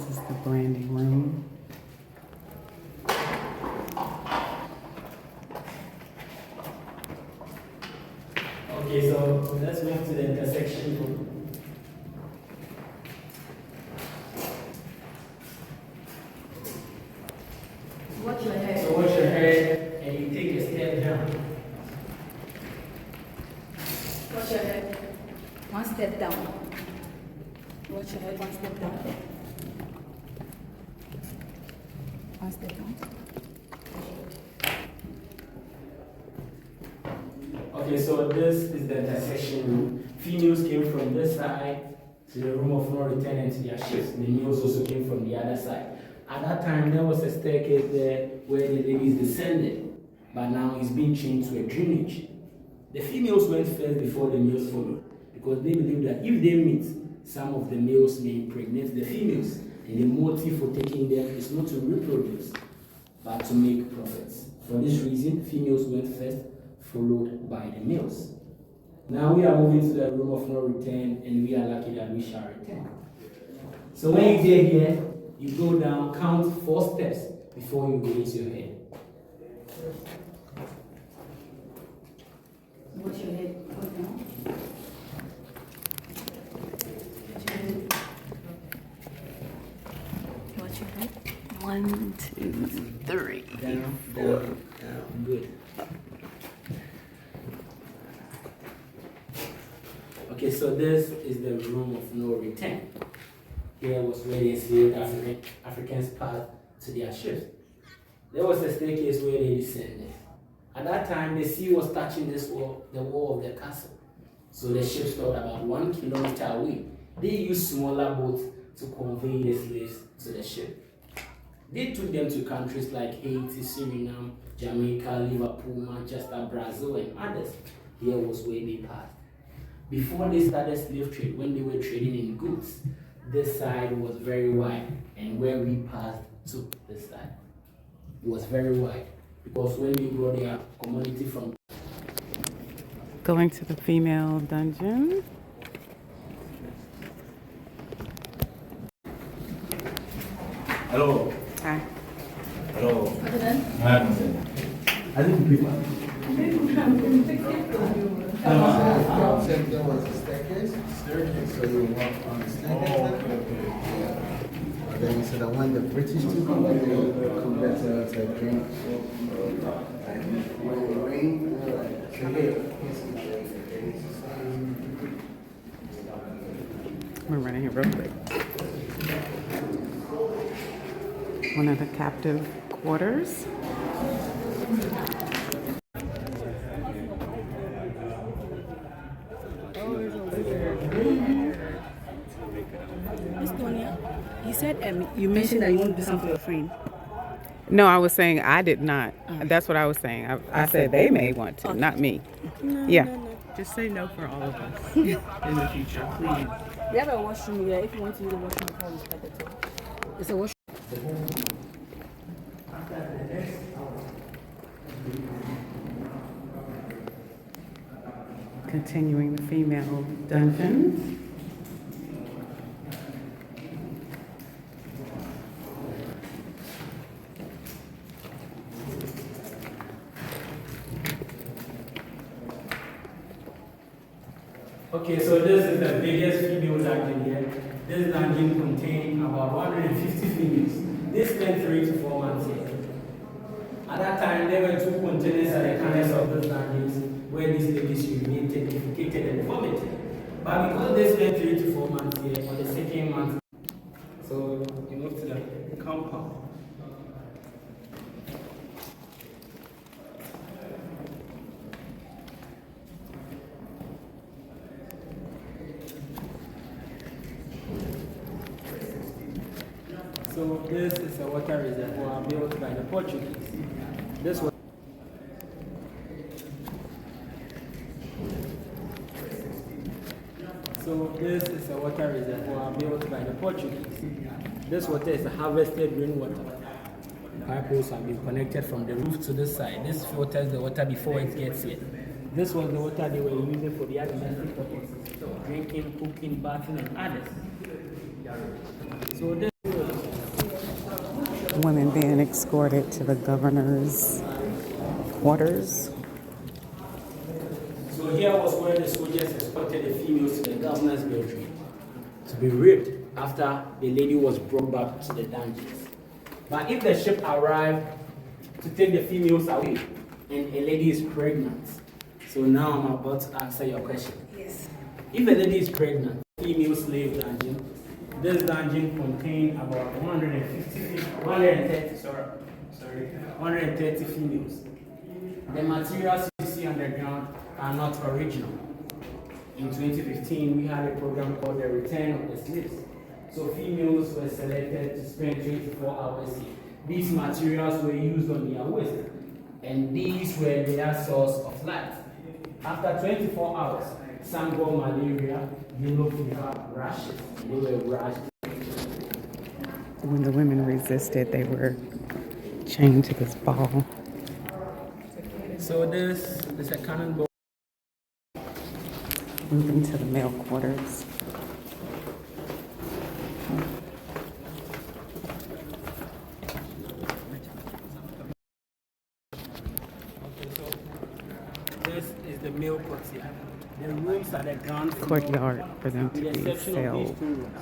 This is the branding room. Okay, so let's move to the intersection room. Watch your head. So watch your head and you take a step down. Watch your head. One step down. Watch your head. One step down. One step down. Okay, so this is the intersection room. Females came from this side to the room of no return and to their ships. The males also came from the other side. At that time, there was a staircase there where the ladies descended, but now it's been changed to a drainage. The females went first before the males followed, because they believe that if they meet, some of the males may impregnate the females, and the motive for taking them is not to reproduce, but to make profits. For this reason, females went first, followed by the males. Now we are moving to the room of no return, and we are lucky that we shall return. So when you get here, you go down, count 4 steps before you raise your head. Watch your head. Go down. Watch your head. 1, 2, 3. Down, down, down. Good. Okay, so this is the room of no return. Here was where the enslaved Africans passed to their ships. There was a staircase where they descended. At that time, the sea was touching this wall, the wall of the castle. So the ships stopped about 1 kilometer away. They used smaller boats to convey the slaves to the ship. They took them to countries like Haiti, Suriname, Jamaica, Liverpool, Manchester, Brazil, and others. Here was where they passed. Before they started slave trade, when they were trading in goods, this side was very wide, and where we passed to this side, it was very wide, because when they brought their commodity from Going to the female dungeon. Hello. Hi. Hello. Hi. I didn't pick one. Said there was a staircase, so you walk on the staircase. And then he said that when the British took over, they converted to a drink. And when it rained, they were like, so here, We're running here real quick. One of the captive quarters. Miss Tonya, you said you mentioned that you want to do something for your friend. No, I was saying I did not. That's what I was saying. I said they may want to, not me. Yeah. Just say no for all of us in the future, please. We have a washroom here. If you want to use the washroom, you can respect it too. It's a washroom. Continuing the female dungeon. Okay, so this is the biggest female dungeon here. This dungeon contained about 150 females. They spent 3 to 4 months here. At that time, there were 2 containers at the corners of those dungeons where these ladies urinated, defecated, and vomited. But because they spent 3 to 4 months here, on the second month, so you move to the compound. So this is a water reservoir built by the Portuguese. This was this is a water reservoir built by the Portuguese. This water is harvested rainwater. Pipes have been connected from the roof to this side. This filters the water before it gets here. This was the water they were using for the domestic purposes, drinking, cooking, bathing, and others. So this women being escorted to the governor's quarters. So here was where the soldiers escorted the females to the governor's bedroom to be raped after the lady was brought back to the dungeons. But if the ship arrived to take the females away and a lady is pregnant, so now I'm about to answer your question. Yes. If a lady is pregnant, female slave dungeon, this dungeon contained about 130 females. The materials you see on the ground are not original. In 2015, we had a program called The Return of the Slaves. So females were selected to spend 24 hours here. These materials were used on their waist, and these were their source of light. After 24 hours, some got malaria, yellow fever, rashes, and they were rushed. When the women resisted, they were chained to this ball. So this is a cannonball. Moving to the male quarters. This is the male courtyard. The rooms are the ground floor, Courtyard for them to with the be exception of these two rooms,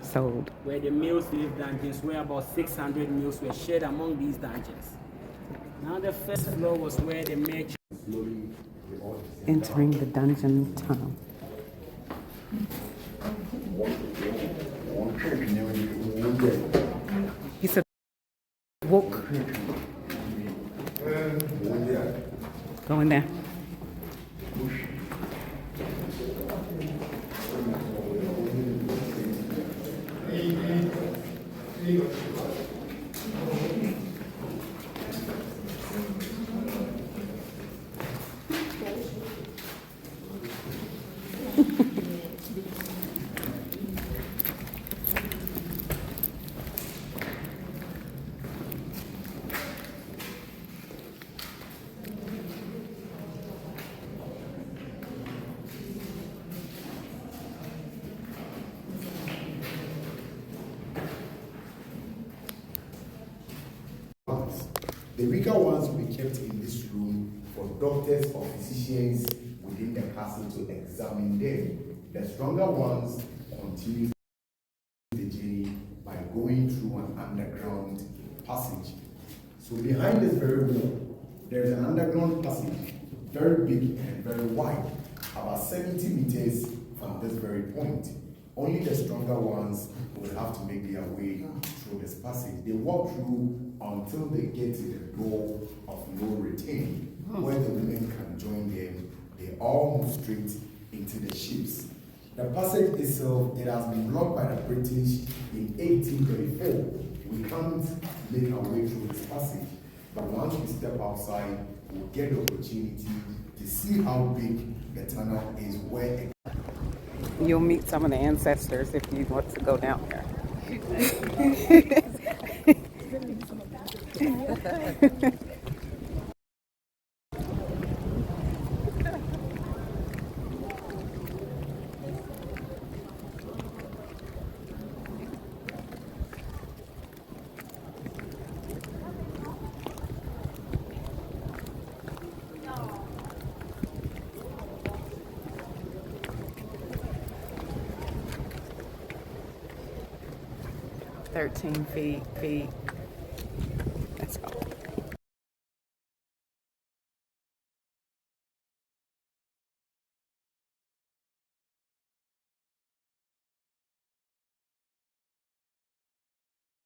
sold. where the male slave dungeons, where about 600 males were shared among these dungeons. Now the first floor was where the merchants Entering the dungeon tunnel. He said, walk. Go in there. The weaker ones will be kept in this room for doctors or physicians within the castle to examine them. The stronger ones continue the journey by going through an underground passage. So behind this very wall, there is an underground passage, very big and very wide, about 70 meters from this very point. Only the stronger ones will have to make their way through this passage. They walk through until they get to the door of no return, where the women can join them. They all move straight into the ships. The passage itself, it has been blocked by the British in 1834. We can't make our way through this passage, but once we step outside, we'll get the opportunity to see how big the tunnel is, where You'll meet some of the ancestors if you want to go down there. 13 feet.